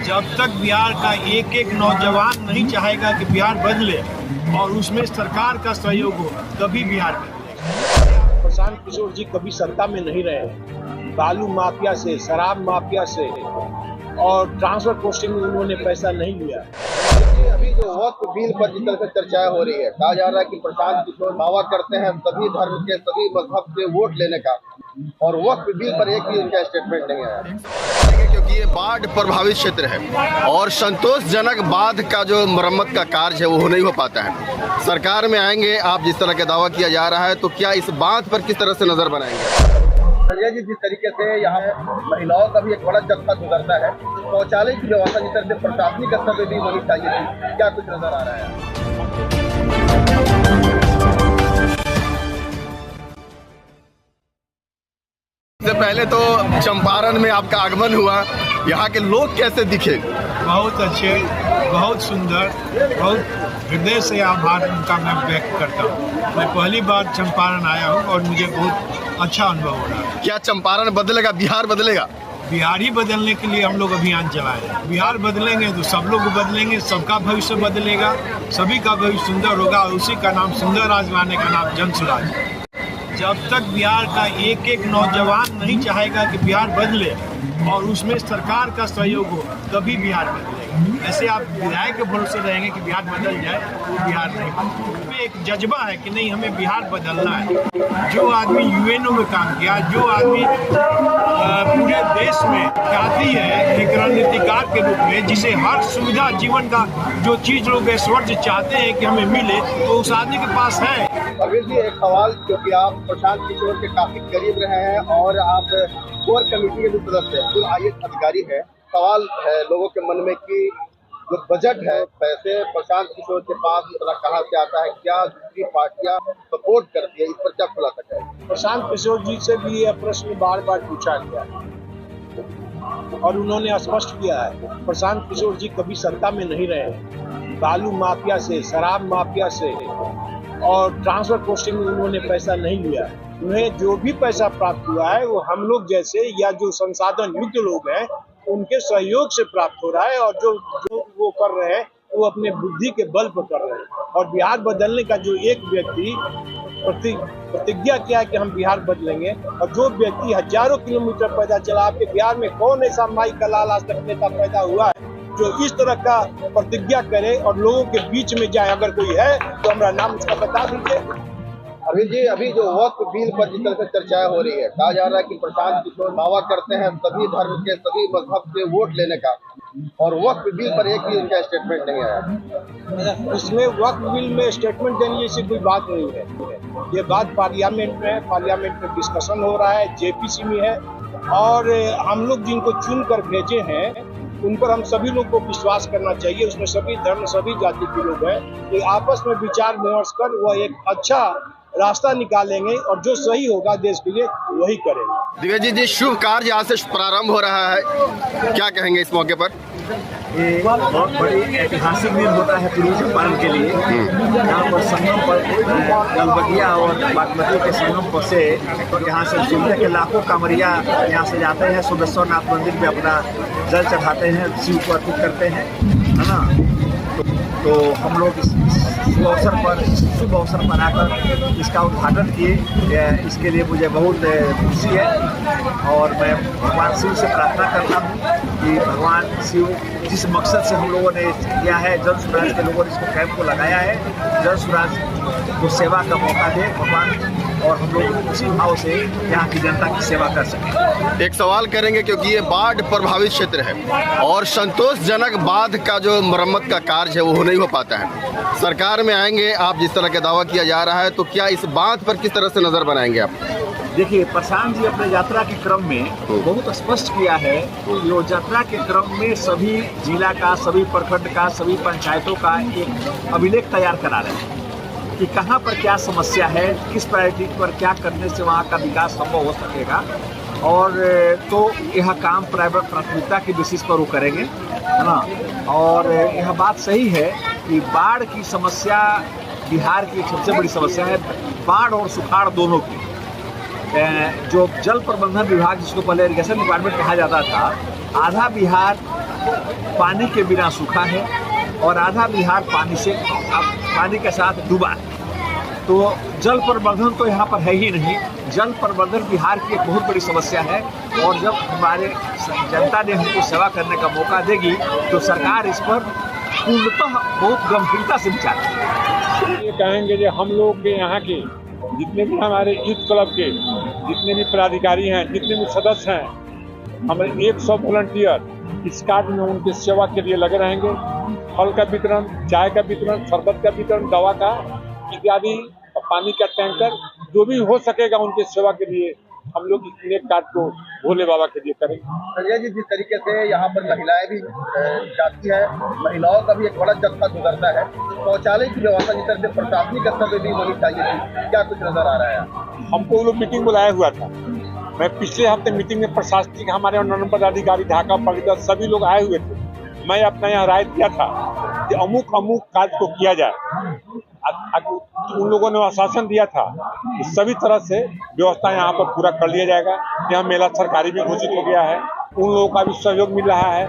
जब तक बिहार का एक एक नौजवान नहीं चाहेगा कि बिहार बदले और उसमें सरकार का सहयोग हो, तभी बिहार बदलेगा। प्रशांत किशोर जी कभी सत्ता में नहीं रहे। बालू माफिया से, शराब माफिया से और ट्रांसफर पोस्टिंग में उन्होंने पैसा नहीं लिया। अभी जो वक्फ बिल पर जिस तरह से चर्चाएं हो रही है, कहा जा रहा है कि प्रशांत किशोर दावा करते हैं सभी धर्म के, सभी मजहब के वोट लेने का, और वक्फ बिल पर एक भी उनका स्टेटमेंट नहीं आया, क्योंकि ये बाढ़ प्रभावित क्षेत्र है और संतोषजनक बांध का जो मरम्मत का कार्य है वो नहीं हो पाता है। सरकार में आएंगे आप जिस तरह का दावा किया जा रहा है, तो क्या इस बांध पर किस तरह से नजर बनाएंगे? संजय जी, जिस तरीके से यहाँ महिलाओं का भी एक बड़ा जत्था गुजरता है, शौचालय की व्यवस्था जिस तरह से प्रशासनिक स्तर पर भी वही चाहिए थी, क्या कुछ नजर आ रहा है? इससे पहले तो चंपारण में आपका आगमन हुआ, यहाँ के लोग कैसे दिखे? बहुत अच्छे, बहुत सुंदर, बहुत हृदय से आभार उनका मैं व्यक्त करता हूँ। मैं पहली बार चंपारण आया हूँ और मुझे बहुत अच्छा अनुभव हो रहा है। क्या चंपारण बदलेगा, बिहार बदलेगा? बिहार ही बदलने के लिए हम लोग अभियान चलाए हैं। बिहार बदलेंगे तो सब लोग बदलेंगे, सबका भविष्य बदलेगा, सभी का भविष्य सुंदर होगा। उसी का नाम सुंदर राज लाने का नाम जन सुराज। जब तक बिहार का एक एक नौजवान नहीं चाहेगा कि बिहार बदले और उसमें सरकार का सहयोग हो, तभी बिहार बदलेगा। ऐसे आप विधायक के भरोसे रहेंगे कि बिहार बदल जाए, तो बिहार नहीं बदलेगा। एक जज्बा है कि नहीं, हमें बिहार बदलना है। जो आदमी यूएनओ में काम किया, जो आदमी पूरे देश में ख्याति है एक रणनीतिकार के रूप में, जिसे हर सुविधा जीवन का जो चीज लोग ऐश्वर्य चाहते हैं कि हमें मिले, तो उस आदमी के पास है। अभी जी एक सवाल, क्योंकि आप प्रशांत किशोर के काफी करीब रहे हैं और आप कोर कमेटी के भी सदस्य हैं, जो IAS अधिकारी है, सवाल है लोगों के मन में कि जो बजट है, पैसे प्रशांत किशोर के पास कहाँ से आता है, क्या दूसरी पार्टियां सपोर्ट करती है, इस पर क्या खुलासा करें? प्रशांत किशोर जी से भी यह प्रश्न बार बार पूछा गया और उन्होंने स्पष्ट किया है, प्रशांत किशोर जी कभी सत्ता में नहीं रहे। बालू माफिया से, शराब माफिया से और ट्रांसफर पोस्टिंग में उन्होंने पैसा नहीं लिया। उन्हें जो भी पैसा प्राप्त हुआ है वो हम लोग जैसे या जो संसाधन युक्त लोग हैं उनके सहयोग से प्राप्त हो रहा है, और जो वो कर रहे हैं वो अपने बुद्धि के बल पर कर रहे हैं। और बिहार बदलने का जो एक व्यक्ति प्रतिज्ञा किया है कि हम बिहार बदलेंगे, और जो व्यक्ति हजारों किलोमीटर पैदल चला, आपके बिहार में कौन ऐसा माई का लाल आज तक नेता पैदा हुआ है जो इस तरह का प्रतिज्ञा करे और लोगों के बीच में जाए? अगर कोई है तो हमारा नाम उसका बता दीजिए। अभी जो वक्फ बिल पर जिस तरह से चर्चाएं हो रही है, कहा जा रहा है कि प्रशांत किशोर दावा करते हैं सभी धर्म के, सभी मजहब के वोट लेने का, और वक्फ बिल पर एक भी उनका स्टेटमेंट नहीं आया। इसमें वक्फ बिल में स्टेटमेंट देने जैसी कोई बात नहीं है। ये बात पार्लियामेंट में है, पार्लियामेंट में डिस्कशन हो रहा है, JPC में है, और हम लोग जिनको चुन कर भेजे हैं उन पर हम सभी लोग को विश्वास करना चाहिए। उसमें सभी धर्म, सभी जाति के लोग हैं कि आपस में विचार विमर्श कर वह एक अच्छा रास्ता निकालेंगे और जो सही होगा देश के लिए वही करेंगे। दिग्विजय जी, शुभ कार्य आज से प्रारंभ हो रहा है, क्या कहेंगे इस मौके पर? ये बहुत बड़ी ऐतिहासिक दिन होता है पूर्वी चंपारण के लिए। यहाँ पर संगम पर गलबगिया और बागमती के संगम पर से यहाँ से जिले के लाखों कांवरिया यहाँ से जाते हैं, सुदर्शननाथ मंदिर में अपना जल चढ़ाते हैं, शिव को अर्पित करते हैं, है ना। तो हम लोग इस शुभ अवसर पर आकर इसका उद्घाटन किए, इसके लिए मुझे बहुत खुशी है। और मैं भगवान शिव से प्रार्थना करता हूँ कि भगवान शिव जिस मकसद से हम लोगों ने किया है, जन स्वराज के लोगों ने इसको कैंप को लगाया है, जन स्वराज को सेवा का मौका दे भगवान, और हम लोग उसी भाव से यहाँ की जनता की सेवा कर सकें। एक सवाल करेंगे, क्योंकि ये बाढ़ प्रभावित क्षेत्र है और संतोषजनक बांध का जो मरम्मत का कार्य है वो नहीं हो पाता है। सरकार में आएंगे आप जिस तरह का दावा किया जा रहा है, तो क्या इस बांध पर किस तरह से नजर बनाएंगे आप? देखिए, प्रशांत जी अपने यात्रा के क्रम में बहुत स्पष्ट किया है कि वो यात्रा के क्रम में सभी जिला का, सभी प्रखंड का, सभी पंचायतों का एक अभिलेख तैयार करा रहे हैं कि कहाँ पर क्या समस्या है, किस प्रायोरिटी पर क्या करने से वहाँ का विकास संभव हो सकेगा। और तो यह काम प्राथमिकता की बेसिस पर वो करेंगे, है ना। और यह बात सही है कि बाढ़ की समस्या बिहार की सबसे बड़ी समस्या है, बाढ़ और सुखाड़ दोनों की। जो जल प्रबंधन विभाग, जिसको पहले इरिगेशन डिपार्टमेंट कहा जाता था, आधा बिहार पानी के बिना सूखा है और आधा बिहार पानी के साथ डूबा है। तो जल प्रबंधन तो यहाँ पर है ही नहीं। जल प्रबंधन बिहार की एक बहुत बड़ी समस्या है और जब हमारे जनता ने हमको सेवा करने का मौका देगी तो सरकार इस पर पूर्णतः बहुत गंभीरता से विचार करेगी। ये कहेंगे कि हम लोग के यहाँ के जितने भी हमारे यूथ क्लब के जितने भी पदाधिकारी हैं, जितने भी सदस्य हैं, हमारे 100 वॉलंटियर इस कार्य में उनके सेवा के लिए लगे रहेंगे। फल का वितरण, चाय का वितरण, शरबत का वितरण, दवा का इत्यादि, पानी का टैंकर, जो भी हो सकेगा उनके सेवा के लिए हम लोग इस नेक कार्य को भोले बाबा के लिए करेंगे। संजय जी, जिस तरीके से यहाँ पर महिलाएं भी जाती है, महिलाओं का भी एक बड़ा जत्था गुजरता है, शौचालय की व्यवस्था जिस तरह से प्रशासनिक स्तर पर भी होनी चाहिए थी, क्या कुछ नजर आ रहा है? हमको लोग मीटिंग बुलाया हुआ था। मैं पिछले हफ्ते मीटिंग में प्रशासनिक हमारे नॉन पदाधिकारी ढाका परिषद सभी लोग आए हुए थे। मैं अपना यहाँ राय दिया था कि अमुक कार्य को किया जाए। उन लोगों ने आश्वासन दिया था कि सभी तरह से व्यवस्था यहाँ पर पूरा कर लिया जाएगा। यहाँ मेला सरकारी भी घोषित हो गया है, उन लोगों का भी सहयोग मिल रहा है।